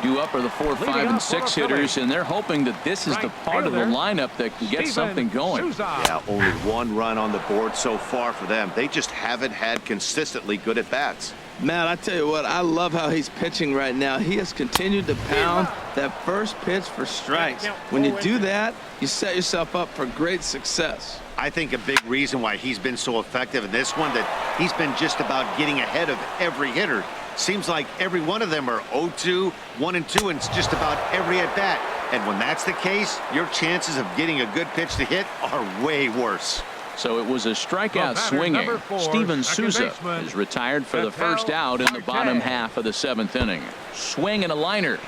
Due up are the 4, 5, and 6 hitters, and they're hoping that this is the part of the lineup that can get something going. Yeah, only 1 run on the board so far for them. They just haven't had consistently good at bats. Man, I tell you what, I love how he's pitching right now. He has continued to pound that first pitch for strikes. When you do that, you set yourself up for great success. I think a big reason why he's been so effective in this one, that he's been just about getting ahead of every hitter. Seems like every one of them are 0-2, 1-2, and it's just about every at bat. And when that's the case, your chances of getting a good pitch to hit are way worse. So it was a strikeout swinging. Steven Souza is retired for the first out in the bottom half of the 7th inning. Swing and a liner.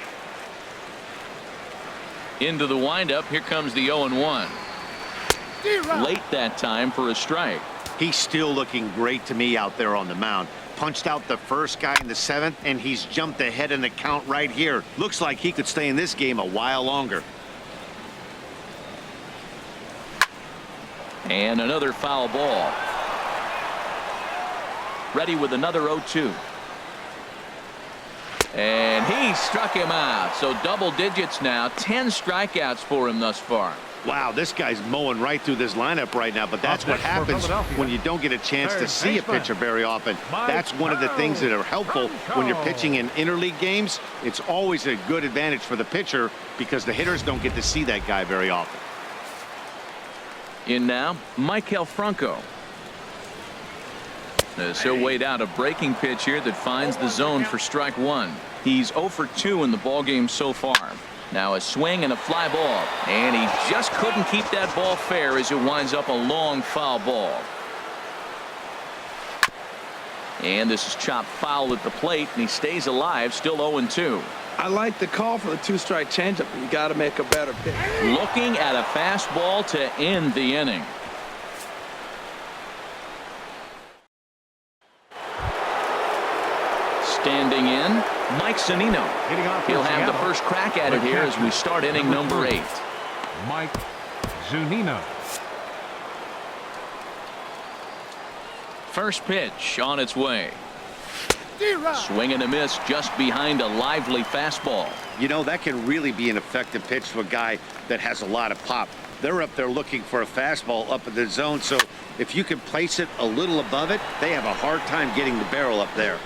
Into the windup. Here comes the 0-1. Late that time for a strike. He's still looking great to me out there on the mound. Punched out the first guy in the 7th, and he's jumped ahead in the count right here. Looks like he could stay in this game a while longer. And another foul ball. Ready with another 0-2. And he struck him out. So double digits now. 10 strikeouts for him thus far. Wow, this guy's mowing right through this lineup right now, but that's what happens when you don't get a chance to see a pitcher very often. That's one of the things that are helpful when you're pitching in interleague games. It's always a good advantage for the pitcher because the hitters don't get to see that guy very often. In now, Maikel Franco. As he'll wait out a breaking pitch here that finds the zone for strike 1. He's 0 for 2 in the ballgame so far. Now a swing and a fly ball, and he just couldn't keep that ball fair as it winds up a long foul ball. And this is chopped foul at the plate, and he stays alive, still 0-2. I like the call for the 2-strike changeup. You got to make a better pitch. Looking at a fastball to end the inning. Standing in, Mike Zunino. He'll have the first crack at it here as we start inning number 8. Mike Zunino. First pitch on its way. Swing and a miss just behind a lively fastball. You know, that can really be an effective pitch to a guy that has a lot of pop. They're up there looking for a fastball up in the zone, so if you can place it a little above it, they have a hard time getting the barrel up there.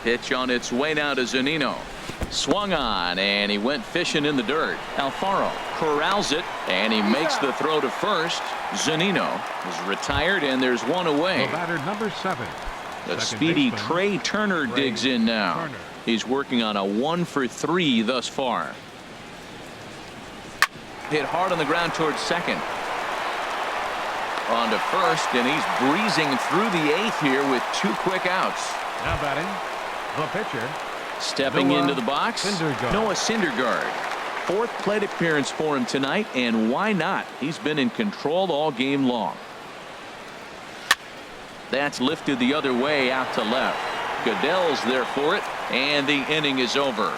Pitch on its way now to Zunino. Swung on, and he went fishing in the dirt. Alfaro corrals it, and he makes the throw to first. Zunino is retired, and there's one away. The batter, number 7. The speedy Trey Turner digs in now. He's working on a 1 for 3 thus far. Hit hard on the ground towards second. On to first, and he's breezing through the 8th here with 2 quick outs. Now batting, the pitcher. Stepping into the box, Noah Syndergaard. 4th plate appearance for him tonight, and why not? He's been in control all game long. That's lifted the other way out to left. Goodell's there for it, and the inning is over.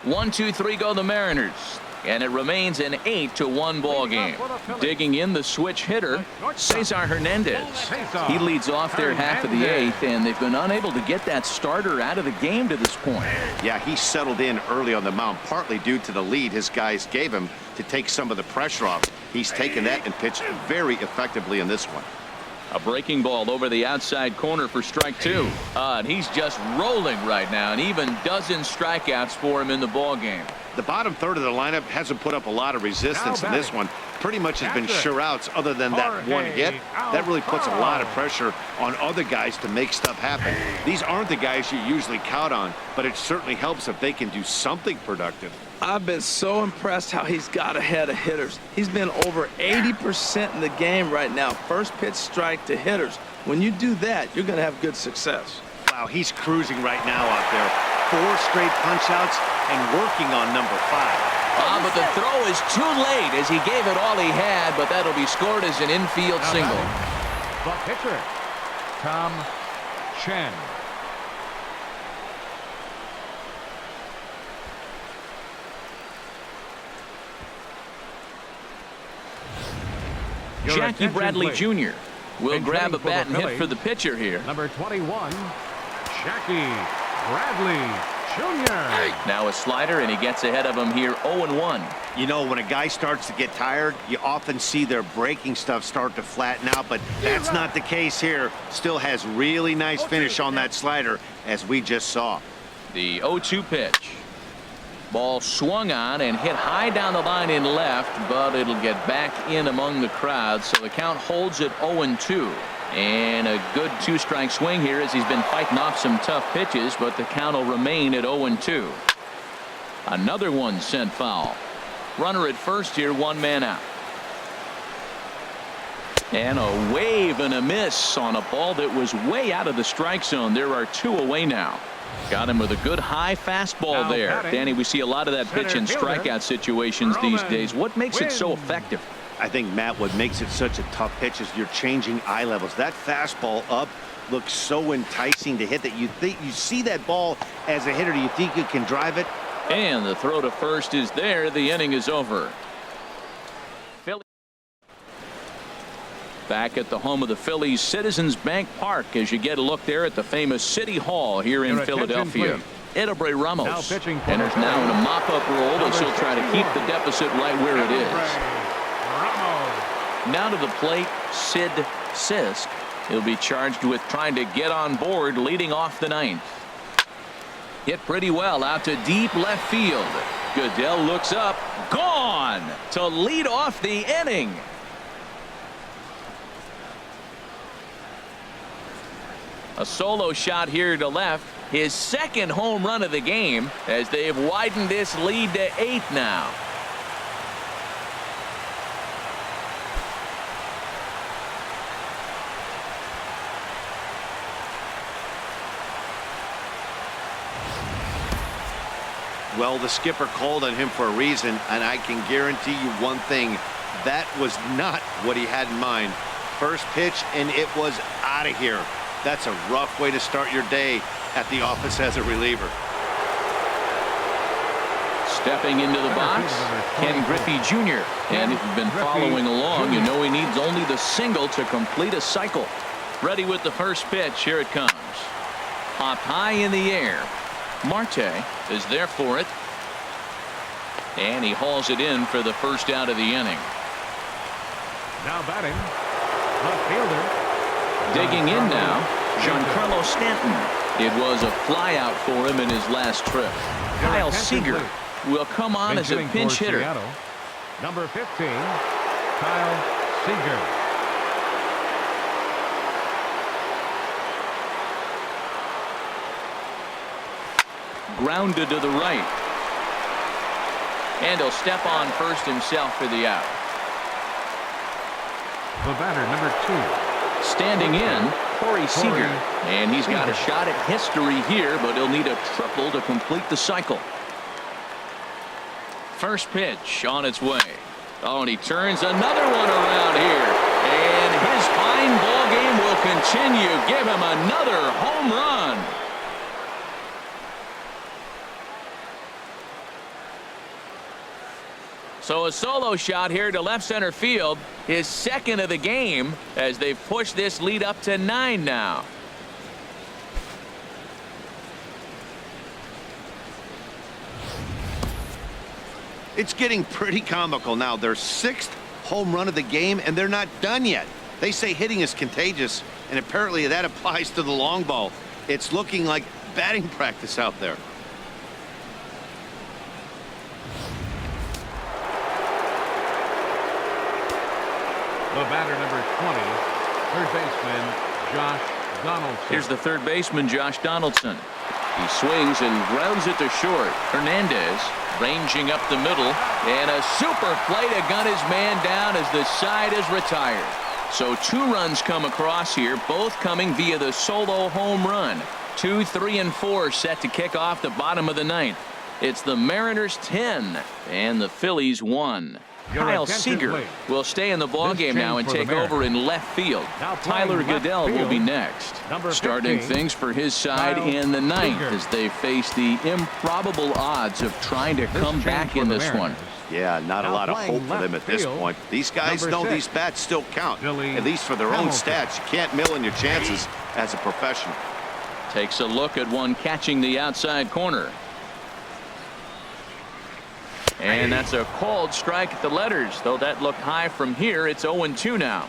1, 2, 3 go the Mariners. And it remains an 8-1 ball game. Digging in the switch hitter, Cesar Hernandez. He leads off their half of the 8th, and they've been unable to get that starter out of the game to this point. Yeah, he settled in early on the mound, partly due to the lead his guys gave him to take some of the pressure off. He's taken that and pitched very effectively in this one. A breaking ball over the outside corner for strike 2. And he's just rolling right now, and even dozen strikeouts for him in the ball game. The bottom third of the lineup hasn't put up a lot of resistance in this one. Pretty much has been sure outs other than that one hit. That really puts a lot of pressure on other guys to make stuff happen. These aren't the guys you usually count on, but it certainly helps if they can do something productive. I've been so impressed how he's got ahead of hitters. He's been over 80% in the game right now. First pitch strike to hitters. When you do that, you're going to have good success. Wow, he's cruising right now out there. 4 straight punch-outs and working on number 5. But the throw is too late as he gave it all he had, but that'll be scored as an infield single. The pitcher, Tom Chen. Jackie Bradley Jr. We'll And grab a hitting for bat the and hit for the Phillies, pitcher here. Number 21, Jackie Bradley Jr. Now a slider, and he gets ahead of him here 0-1. You know, when a guy starts to get tired, you often see their breaking stuff start to flatten out, but that's not the case here. Still has really nice finish on that slider, as we just saw. The 0-2 pitch. Ball swung on and hit high down the line in left, but it'll get back in among the crowd, so the count holds at 0-2. And a good two-strike swing here as he's been fighting off some tough pitches, but the count will remain at 0-2. Another one sent foul. Runner at first here, one man out. And a wave and a miss on a ball that was way out of the strike zone. There are two away now. Got him with a good high fastball Now there. batting, Danny, we see a lot of that pitch in center fielder, strikeout situations these Roman days. What makes it so Quinn. effective? I think, Matt, what makes it such a tough pitch is you're changing eye levels. That fastball up looks so enticing to hit that you think you see that ball as a hitter. Do you think you can drive it? And the throw to first is there. The inning is over. Philly back at the home of the Phillies, Citizens Bank Park, as you get a look there at the famous City Hall here in Your attention, Philadelphia. please. Edelbray Now Ramos pitching for enters the now in a Phillies. mop-up role as he'll try to keep the deficit right where it is. Ramos. Now to the plate, Sid Sisk. He'll be charged with trying to get on board leading off the ninth. Hit pretty well out to deep left field. Goodell looks up, gone to lead off the inning. A solo shot here to left, his second home run of the game, as they've widened this lead to 8 now. Well, the skipper called on him for a reason, and I can guarantee you one thing. That was not what he had in mind. First pitch, and it was out of here. That's a rough way to start your day at the office as a reliever. Stepping into the box, Ken Griffey Jr. And if you've been following along, you know he needs only the single to complete a cycle. Ready with the first pitch. Here it comes. Popped high in the air. Marte is there for it. And he hauls it in for the first out of the inning. Now batting, left fielder. Digging in now, Giancarlo Stanton. It was a flyout for him in his last trip. Kyle Seager will come on as a pinch hitter. Seattle, number 15, Kyle Seager. Grounded to the right. And he'll step on first himself for the out. The batter, number 2. Standing in, Corey Seager. And he's got a shot at history here, but he'll need a triple to complete the cycle. First pitch on its way. Oh, and he turns another one around here. And his fine ball game will continue. Give him another home run. So a solo shot here to left center field, his second of the game, as they've pushed this lead up to 9 now. It's getting pretty comical now. Their 6th home run of the game, and they're not done yet. They say hitting is contagious, and apparently that applies to the long ball. It's looking like batting practice out there. The batter, number 20, third baseman Josh Donaldson. Here's the third baseman, Josh Donaldson. He swings and grounds it to short. Hernandez ranging up the middle, and a super play to gun his man down as the side is retired. So 2 runs come across here, both coming via the solo home run. 2, 3, and 4 set to kick off the bottom of the 9th. It's the Mariners 10 and the Phillies 1. Your Kyle attention, Seager please. will stay in the ballgame This now change and for the take over Mariners. in left field. Now playing Tyler left Goodell will be field, next. number Starting 15, things for his side Kyle in the 9th Seager. as they face the improbable odds of trying to This come change back for in the this one. Mariners. Yeah, not a Now lot of playing hope for them left at this field, point. These guys number know 6, these bats still count, Billy at least for their own Hamilton. stats. You can't mill in your chances as a professional. Takes a look at one catching the outside corner. And that's a called strike at the letters, though that looked high from here. It's 0-2 now.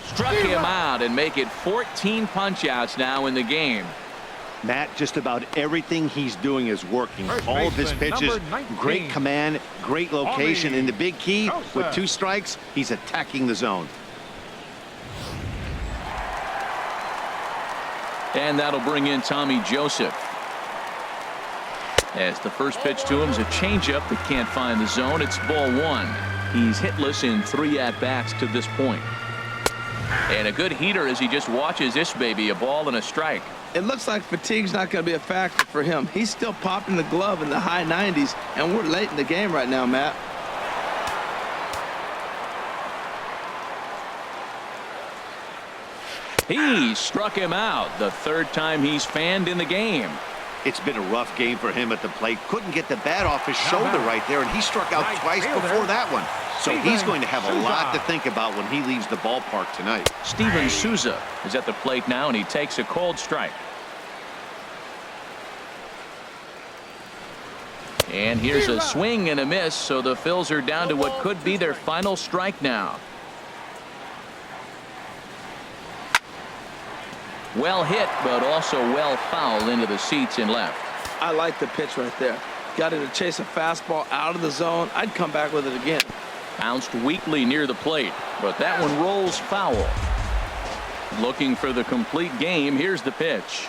Struck him out and make it 14 punch-outs now in the game. Matt, just about everything he's doing is working. First All of his baseman, pitches, number 19. great command, great location. And the big key, Souza. with 2 strikes, he's attacking the zone. And that'll bring in Tommy Joseph. As the first pitch to him is a changeup that can't find the zone. It's ball 1. He's hitless in 3 at-bats to this point. And a good heater as he just watches this baby, a ball and a strike. It looks like fatigue's not going to be a factor for him. He's still popping the glove in the high 90s, and we're late in the game right now, Matt. He struck him out, the 3rd time he's fanned in the game. It's been a rough game for him at the plate. Couldn't get the bat off his shoulder right there, and he struck out Right twice fielder. before that one. So he's going to have a lot to Souza. think about when he leaves the ballpark tonight. Steven Souza is at the plate now, and he takes a called strike. And here's a swing and a miss, so the Phils are down to what could be their final strike now. Well hit, but also well fouled into the seats in left. I like the pitch right there. Got him to chase a fastball out of the zone. I'd come back with it again. Bounced weakly near the plate, but that one rolls foul. Looking for the complete game. Here's the pitch.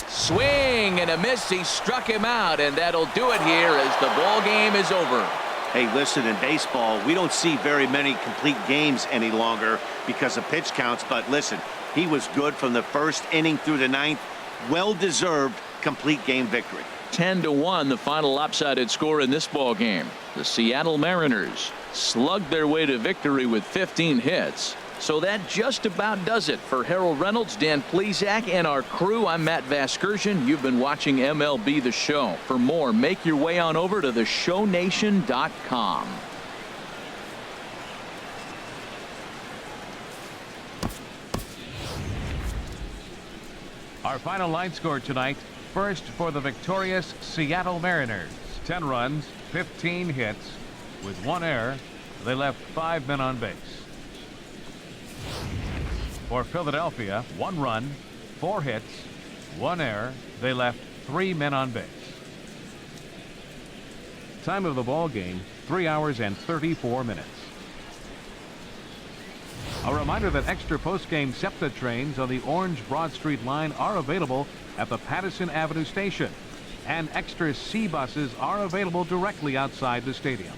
Swing and a miss. He struck him out, and that'll do it here as the ball game is over. Hey, listen, in baseball, we don't see very many complete games any longer because of pitch counts. But listen, he was good from the 1st inning through the 9th. Well-deserved complete game victory. 10-1 the final lopsided score in this ball game. The Seattle Mariners slugged their way to victory with 15 hits. So that just about does it for Harold Reynolds, Dan Plesac, and our crew. I'm Matt Vasgersian. You've been watching MLB The Show. For more, make your way on over to theshownation.com. Our final line score tonight. First for the victorious Seattle Mariners. 10 runs, 15 hits. With 1 error, they left 5 men on base. For Philadelphia, 1 run, 4 hits, 1 error. They left 3 men on base. Time of the ball game, 3 hours and 34 minutes. A reminder that extra post-game SEPTA trains on the Orange Broad Street line are available at the Patterson Avenue station, and extra C buses are available directly outside the stadium.